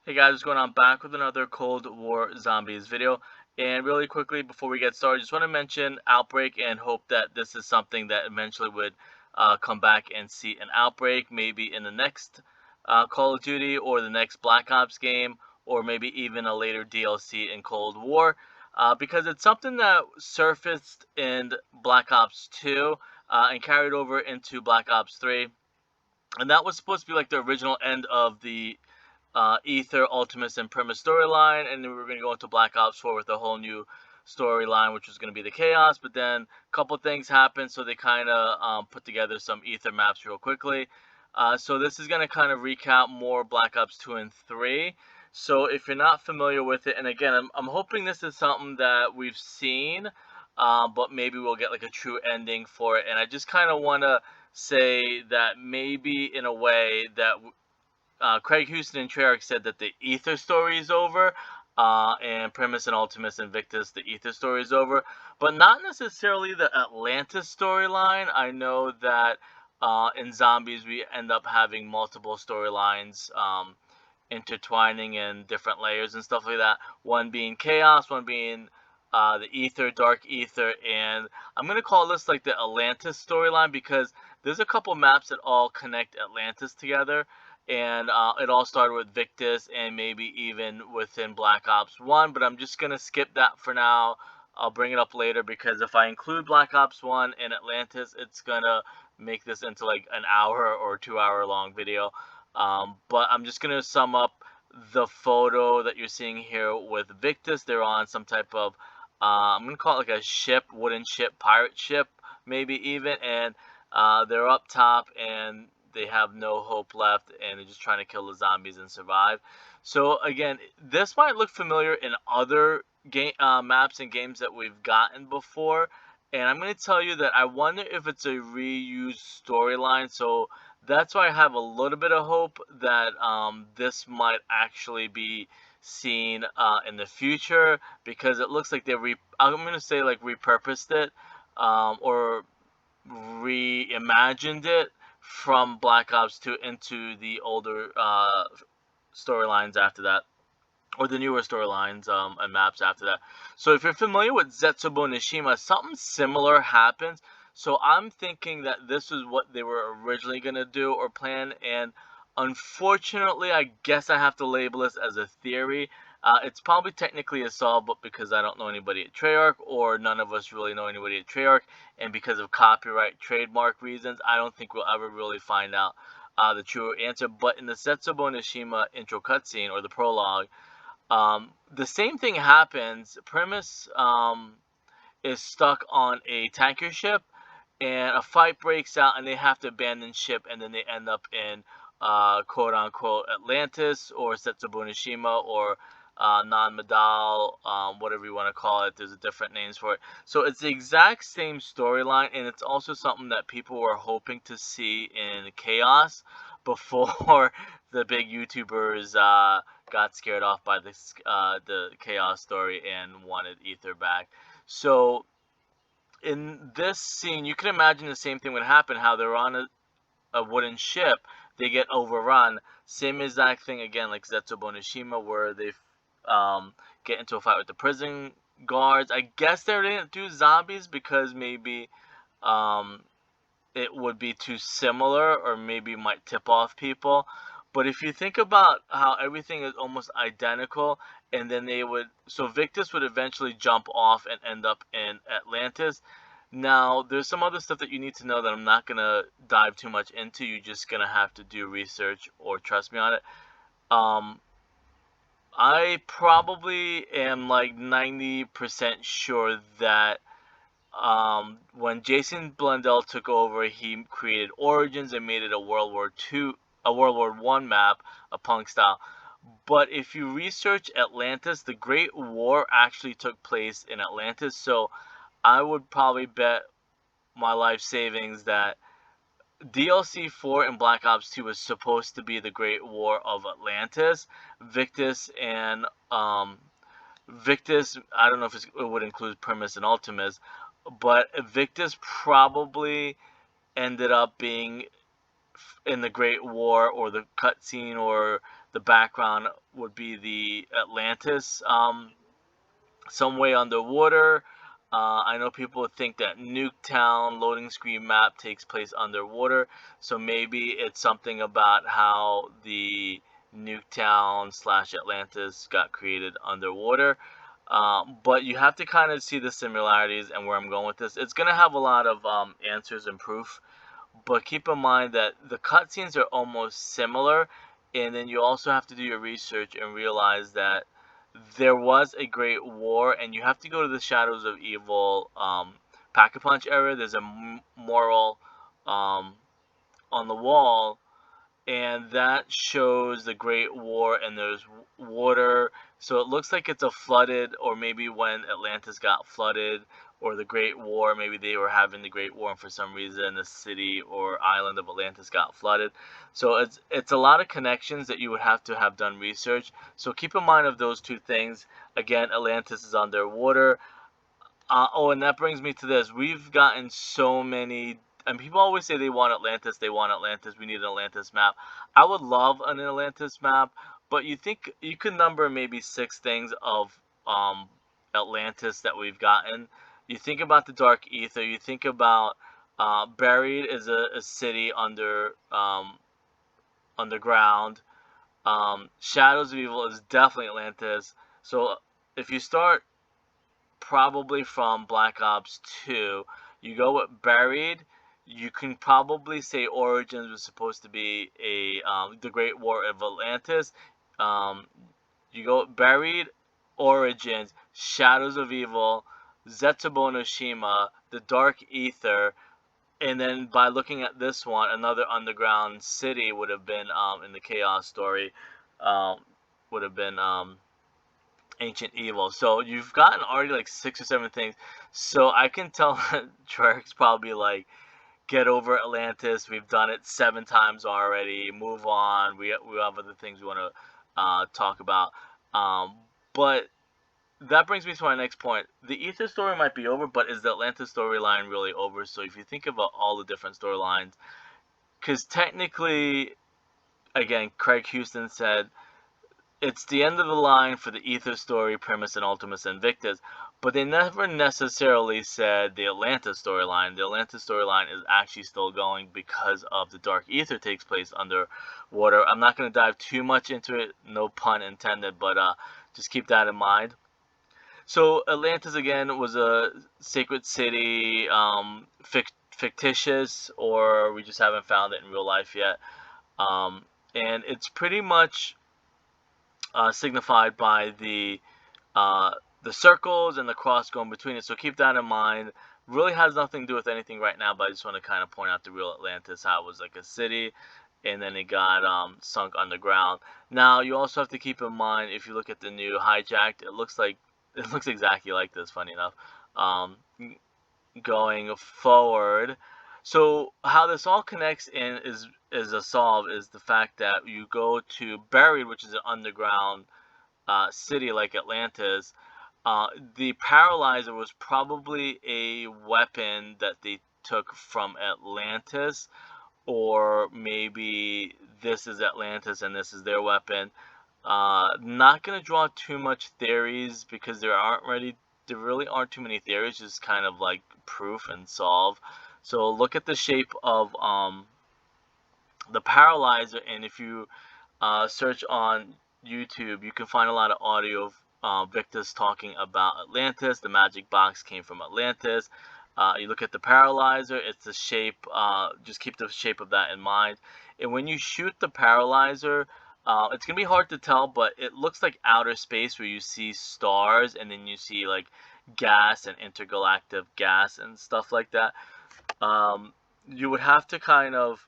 Hey guys, what's going on? Back with another Cold War Zombies video. And really quickly, before we get started, just want to mention Outbreak and hope that this is something that eventually would come back and see an Outbreak, maybe in the next Call of Duty or the next Black Ops game, or maybe even a later DLC in Cold War. Because it's something that surfaced in Black Ops 2 and carried over into Black Ops 3. And that was supposed to be like the original end of the Ether, Ultimus, and Primus storyline, and then we were going to go into Black Ops 4 with a whole new storyline, which was going to be the Chaos. But then a couple things happened, so they kind of put together some Ether maps real quickly. So this is going to kind of recap more Black Ops 2 and 3. So if you're not familiar with it, and again, I'm hoping this is something that we've seen, but maybe we'll get like a true ending for it. And I just kind of want to say that maybe in a way that Craig Houston and Treyarch said that the Ether story is over, and Primus and Ultimus and Victis, the Ether story is over, but not necessarily the Atlantis storyline. I know that in Zombies we end up having multiple storylines intertwining in different layers and stuff like that. One being Chaos, one being the Ether, Dark Ether, and I'm going to call this like the Atlantis storyline because there's a couple maps that all connect Atlantis together. And it all started with Victis and maybe even within Black Ops 1, but I'm just going to skip that for now. I'll bring it up later because if I include Black Ops 1 and Atlantis, it's going to make this into like an hour or 2 hour long video. But I'm just going to sum up the photo that you're seeing here with Victis. They're on some type of, I'm going to call it like a ship, wooden ship, pirate ship, maybe even, and they're up top and they have no hope left and they're just trying to kill the zombies and survive. So again, this might look familiar in other game maps and games that we've gotten before, and I'm going to tell you that I wonder if it's a reused storyline. So that's why I have a little bit of hope that this might actually be seen in the future, because it looks like I'm going to say like repurposed it, or reimagined it from Black Ops 2 into the older storylines after that, or the newer storylines and maps after that. So if you're familiar with Zetsubo Nishima, something similar happens. So I'm thinking that this is what they were originally going to do or plan, and unfortunately, I guess I have to label this as a theory. It's probably technically a solve, but because I don't know anybody at Treyarch, or none of us really know anybody at Treyarch, and because of copyright trademark reasons, I don't think we'll ever really find out the true answer. But in the Setsubo Nishima intro cutscene, or the prologue, the same thing happens. Primus is stuck on a tanker ship, and a fight breaks out, and they have to abandon ship, and then they end up in quote unquote Atlantis, or Setsubo Nishima, or non-medal, whatever you want to call it. There's different names for it. So it's the exact same storyline, and it's also something that people were hoping to see in Chaos before the big YouTubers got scared off by this the Chaos story and wanted Ether back. So in this scene, you can imagine the same thing would happen. How they're on a wooden ship, they get overrun. Same exact thing again, like Zetsubo Nishima, where they get into a fight with the prison guards. I guess they didn't do zombies because maybe it would be too similar, or maybe might tip off people. But if you think about how everything is almost identical, and then so Victis would eventually jump off and end up in Atlantis. Now, there's some other stuff that you need to know that I'm not going to dive too much into. You're just going to have to do research or trust me on it. I probably am like 90% sure that when Jason Blundell took over, he created Origins and made it a World War One map, a punk style. But if you research Atlantis, the Great War actually took place in Atlantis. So I would probably bet my life savings that DLC 4 in Black Ops 2 was supposed to be the Great War of Atlantis. Victis and Victis, I don't know if it would include Primus and Ultimus, but Victis probably ended up being in the Great War, or the cutscene, or the background would be the Atlantis, some way underwater. I know people think that Nuketown loading screen map takes place underwater, so maybe it's something about how the Nuketown slash Atlantis got created underwater. But you have to kind of see the similarities and where I'm going with this. It's going to have a lot of answers and proof, but keep in mind that the cutscenes are almost similar, and then you also have to do your research and realize that there was a great war, and you have to go to the Shadows of Evil Pack-a-Punch area. There's a mural um, on the wall, and that shows the Great War, and there's water. So it looks like it's a flooded, or maybe when Atlantis got flooded, or the Great War, maybe they were having the Great War, and for some reason the city or island of Atlantis got flooded. So it's a lot of connections that you would have to have done research. So keep in mind of those two things. Again, Atlantis is underwater. Oh, and that brings me to this. We've gotten so many, and people always say they want Atlantis, they want Atlantis, we need an Atlantis map. I would love an Atlantis map, but you think you could number maybe six things of Atlantis that we've gotten. You think about the Dark Ether, you think about Buried is a city underground. Shadows of Evil is definitely Atlantis. So if you start probably from Black Ops 2. You go with Buried. You can probably say Origins was supposed to be the Great War of Atlantis. Um, you go with Buried, Origins, Shadows of Evil, Zetsubo no Shima, the Dark Ether, and then by looking at this one, another underground city would have been in the Chaos story, um, would have been Ancient Evil. So you've gotten already like six or seven things. So I can tell that Treyarch's probably like, get over Atlantis. We've done it 7 times already. Move on. We have other things we want to talk about. Um, but that brings me to my next point. The Ether story might be over, but is the Atlantis storyline really over? So if you think about all the different storylines, because technically, again, Craig Houston said it's the end of the line for the Ether story, Primus and Ultimus and Victis, but they never necessarily said the Atlantis storyline. The Atlantis storyline is actually still going because of the Dark Ether takes place underwater. I'm not going to dive too much into it, no pun intended, but just keep that in mind. So Atlantis again was a sacred city, fictitious, or we just haven't found it in real life yet. And it's pretty much signified by uh, the circles and the cross going between it. So keep that in mind. Really has nothing to do with anything right now, but I just want to kind of point out the real Atlantis, how it was like a city, and then it got sunk underground. Now you also have to keep in mind, if you look at the new Hijacked, it looks exactly like this. Funny enough, um, going forward. So how this all connects in is a solve is the fact that you go to Buried, which is an underground city like Atlantis. The paralyzer was probably a weapon that they took from Atlantis, or maybe this is Atlantis and this is their weapon. Not gonna draw too much theories because there really aren't too many theories, just kind of like proof and solve. So look at the shape of the paralyzer, and if you search on YouTube, you can find a lot of audio of Victis talking about Atlantis. The magic box came from Atlantis. You look at the paralyzer, it's the shape, just keep the shape of that in mind. And when you shoot the paralyzer, it's going to be hard to tell, but it looks like outer space where you see stars and then you see like gas and intergalactic gas and stuff like that. You would have to kind of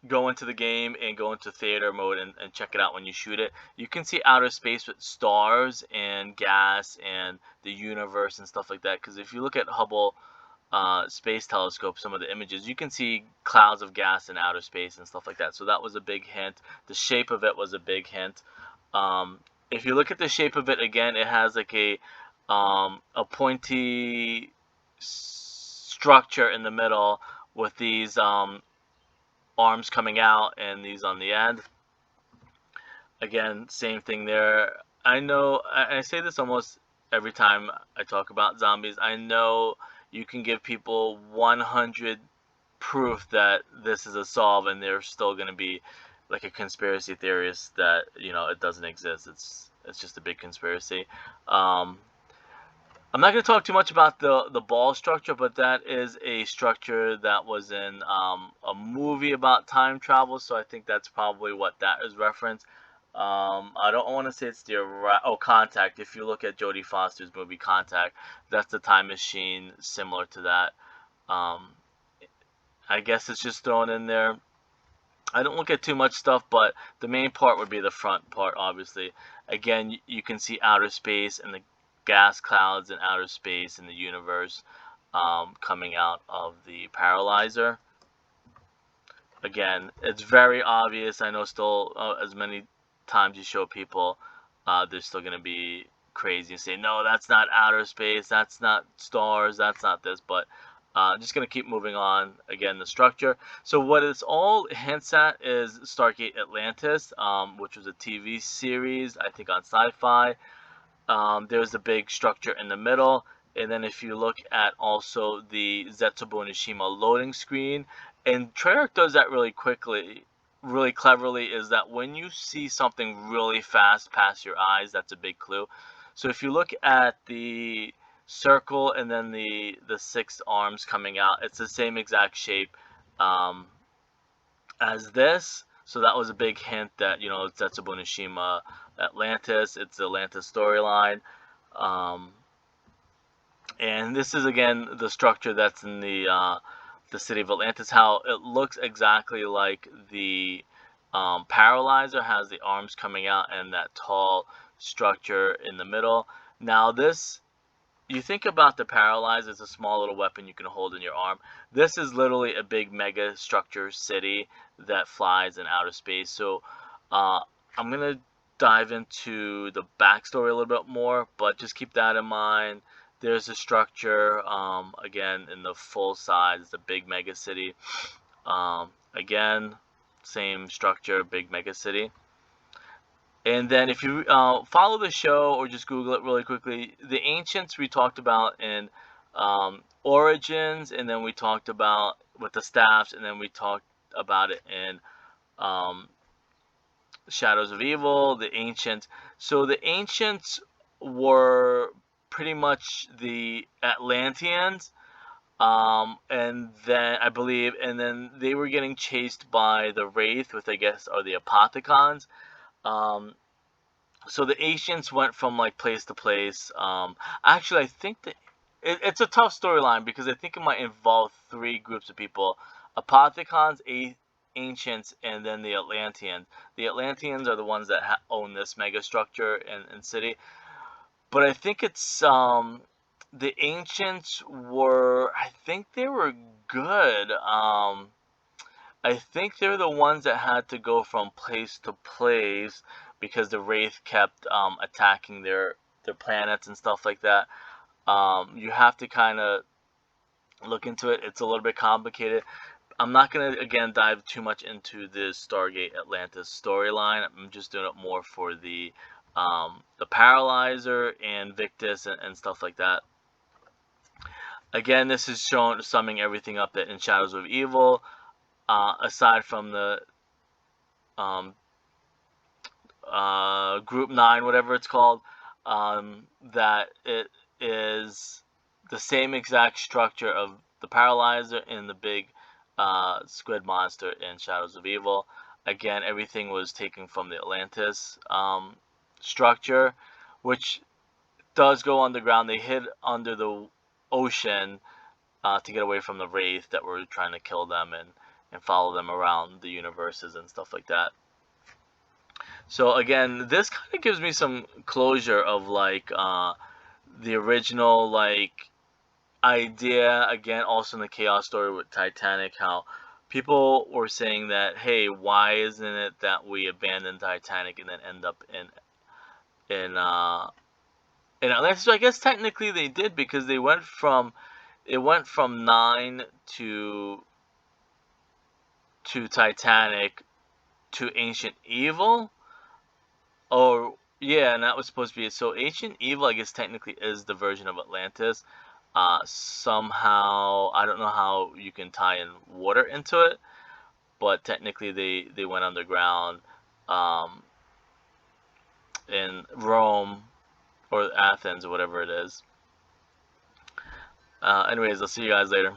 go into the game and go into theater mode and check it out when you shoot it. You can see outer space with stars and gas and the universe and stuff like that. Because if you look at Hubble Space Telescope, some of the images, you can see clouds of gas in outer space and stuff like that. So that was a big hint. The shape of it was a big hint. If you look at the shape of it again, it has like a pointy structure in the middle with these arms coming out and these on the end. Again, same thing there. I know, I say this almost every time I talk about zombies. I know you can give people 100 proof that this is a solve, and they're still going to be like a conspiracy theorist that it doesn't exist. It's just a big conspiracy. Um, I'm not going to talk too much about the ball structure, but that is a structure that was in a movie about time travel, so I think that's probably what that is referenced. I don't want to say it's Contact. If you look at Jodie Foster's movie Contact, that's the time machine similar to that. Um, I guess it's just thrown in there. I don't look at too much stuff, but the main part would be the front part, obviously. Again, you can see outer space and the gas clouds in outer space in the universe coming out of the paralyzer. Again, it's very obvious. I know still as many times you show people, they're still going to be crazy and say, no, that's not outer space, that's not stars, that's not this, but just going to keep moving on. Again, the structure. So what it's all hints at is Stargate Atlantis, which was a TV series, I think on Sci-Fi. There's a big structure in the middle, and then if you look at also the Zetsubo Nishima loading screen, and Treyarch does that really quickly, really cleverly, is that when you see something really fast past your eyes, that's a big clue. So if you look at the circle and then the six arms coming out, it's the same exact shape um, as this. So that was a big hint that it's Zetsubo Nishima Atlantis. It's the Atlantis storyline. Um, and this is again the structure that's in the city of Atlantis. How it looks exactly like the paralyzer has the arms coming out and that tall structure in the middle. Now this, you think about the paralyzer as a small little weapon you can hold in your arm. This is literally a big mega structure city that flies in outer space. So I'm gonna dive into the backstory a little bit more, but just keep that in mind. There's a structure again in the full size. It's a big mega city. Again, same structure, big mega city. And then if you follow the show or just Google it really quickly, the ancients we talked about in Origins, and then we talked about with the staffs, and then we talked about it in um, Shadows of Evil, the ancients. So the ancients were pretty much the Atlanteans, and then I believe, and then they were getting chased by the Wraith, which I guess are the Apothicons. Um, so the ancients went from like place to place. Actually, I think that it's a tough storyline because I think it might involve three groups of people: Apothicons, ancients, and then the Atlanteans. The Atlanteans are the ones that own this mega structure and city. But I think it's the ancients were. I think they were good. I think they're the ones that had to go from place to place because the Wraith kept attacking their planets and stuff like that. You have to kind of look into it. It's a little bit complicated. I'm not going to, again, dive too much into the Stargate Atlantis storyline. I'm just doing it more for the Paralyzer and Victis and stuff like that. Again, this is summing everything up that in Shadows of Evil. Aside from the um, Group 9, whatever it's called, that it is the same exact structure of the Paralyzer and the big squid monster in Shadows of Evil. Again, everything was taken from the Atlantis structure, which does go underground. They hid under the ocean to get away from the Wraith that were trying to kill them and follow them around the universes and stuff like that. So again, this kind of gives me some closure of like the original like idea. Again, also in the Chaos story with Titanic, how people were saying that, hey, why isn't it that we abandon Titanic and then end up in Atlantis? So I guess technically they did, because they went from it went from 9 to Titanic to Ancient Evil. Oh, yeah, and that was supposed to be it. So Ancient Evil, I guess, technically is the version of Atlantis. Somehow, I don't know how you can tie in water into it, but technically they went underground um, in Rome or Athens or whatever it is. Anyways, I'll see you guys later.